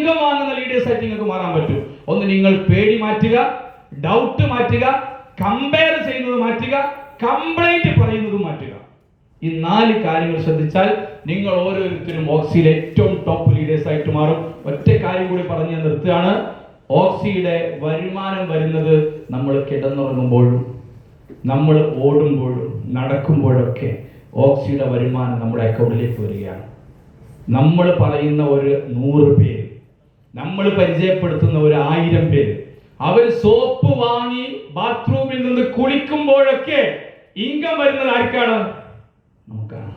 Income വാങ്ങുന്ന leaders ആയിട്ട് നിങ്ങൾക്ക് മാറാൻ പറ്റും. ഒന്ന്, നിങ്ങൾ പേടി മാറ്റുക, ഡൗട്ട് മാറ്റുക, കമ്പയർ ചെയ്യുന്നത് മാറ്റുക, കംപ്ലൈന്റ് പറയുന്നത് മാറ്റുക. ഈ 4 കാര്യങ്ങൾ ശ്രദ്ധിച്ചാൽ നിങ്ങൾ ഓരോരുത്തരും ഓക്സിയിലെ ഏറ്റവും ടോപ്പ് ലീഡേഴ്സ് ആയിട്ട് മാറും. ഒറ്റ കാര്യം കൂടി പറഞ്ഞ് നിർത്തുകയാണ്. ഓക്സിയുടെ വരുമാനം വരുന്നത് നമ്മൾ കിടന്നുറങ്ങുമ്പോഴും നമ്മൾ ഓടുമ്പോഴും നടക്കുമ്പോഴൊക്കെ ഓക്സിയുടെ വരുമാനം നമ്മുടെ അക്കൗണ്ടിലേക്ക് വരികയാണ്. നമ്മൾ പറയുന്ന ഒരു 100 പേര്, നമ്മൾ പരിചയപ്പെടുത്തുന്ന ഒരു 1000 പേര്, അവർ സോപ്പ് വാങ്ങി ബാത്റൂമിൽ നിന്ന് കുളിക്കുമ്പോഴൊക്കെ ഇൻകം വരുന്നത് ആർക്കാണ്? നമുക്കാണ്.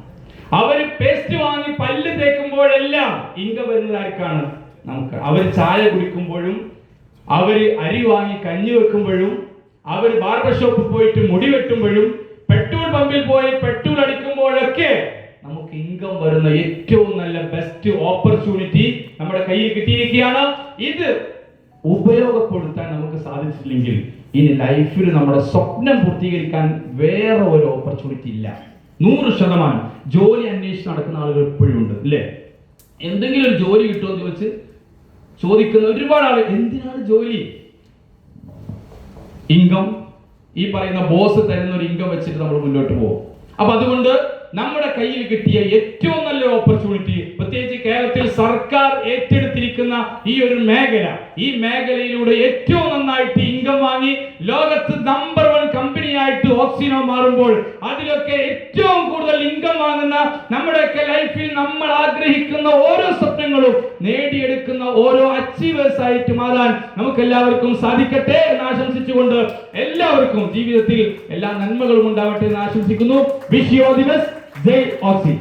അവർ പേസ്റ്റ് വാങ്ങി പല്ല് തേക്കുമ്പോഴെല്ലാം ഇൻകം വരുന്നത് ആർക്കാണ്? നമുക്ക്. അവർ ചായ കുടിക്കുമ്പോഴും, അവർ അരി വാങ്ങി കഞ്ഞി വെക്കുമ്പോഴും, അവർ ബാർബർ ഷോപ്പിൽ പോയിട്ട് മുടി വെട്ടുമ്പോഴും, പെട്രോൾ പമ്പിൽ പോയി പെട്രോൾ അടിക്കുമ്പോഴൊക്കെ നമുക്ക് ഇൻകം വരുന്ന ഏറ്റവും നല്ല ബെസ്റ്റ് ഓപ്പർച്യൂണിറ്റി നമ്മുടെ കയ്യിൽ കിട്ടിയിരിക്കുകയാണ്. ഇത് ഉപയോഗപ്പെടുത്താൻ നമുക്ക് സാധിച്ചില്ലെങ്കിൽ ഇനി ലൈഫിൽ നമ്മുടെ സ്വപ്നം പൂർത്തീകരിക്കാൻ വേറെ ഒരു ഓപ്പർച്യൂണിറ്റി ഇല്ല. 100% ജോലി അന്വേഷിച്ച് നടക്കുന്ന ആളുകൾ ഇപ്പോഴും ഉണ്ട്, അല്ലേ? എന്തെങ്കിലും ഒരു ജോലി കിട്ടുമെന്ന് ചോദിച്ച് ചോദിക്കുന്ന ഒരുപാട് ആളുകൾ. എന്തിനാണ് ജോലി? ഇൻകം, ഈ പറയുന്ന ബോസ് തരുന്ന ഒരു ഇൻകം വെച്ചിട്ട് നമ്മൾ മുന്നോട്ട് പോകും. അപ്പൊ അതുകൊണ്ട് നമ്മുടെ കയ്യിൽ കിട്ടിയ ഏറ്റവും നല്ല ഓപ്പർച്യൂണിറ്റി, പ്രത്യേകിച്ച് കേരളത്തിൽ സർക്കാർ ഏറ്റെടുത്തിരിക്കുന്ന ഈ ഒരു മേഖല, ഈ മേഖലയിലൂടെ ഏറ്റവും നന്നായിട്ട് ഇൻകം വാങ്ങി ലോകത്ത് നമ്പർ 1 കമ്പനിയായിട്ട് ഓക്സിനോ മാറുമ്പോൾ, അതിലൊക്കെ ഏറ്റവും കൂടുതൽ ഇൻകം വാങ്ങുന്ന, നമ്മുടെയൊക്കെ ലൈഫിൽ നമ്മൾ ആഗ്രഹിക്കുന്ന ഓരോ സ്വപ്നങ്ങളും നേടിയെടുക്കുന്ന ഓരോ അച്ചീവേഴ്സ് ആയിട്ട് മാറാൻ നമുക്ക് എല്ലാവർക്കും സാധിക്കട്ടെ എന്ന് ആശംസിച്ചുകൊണ്ട് എല്ലാവർക്കും ജീവിതത്തിൽ എല്ലാ നന്മകളും ഉണ്ടാവട്ടെ എന്ന് ആശംസിക്കുന്നു. Wish you all the best. ജയ് ഓക്സി.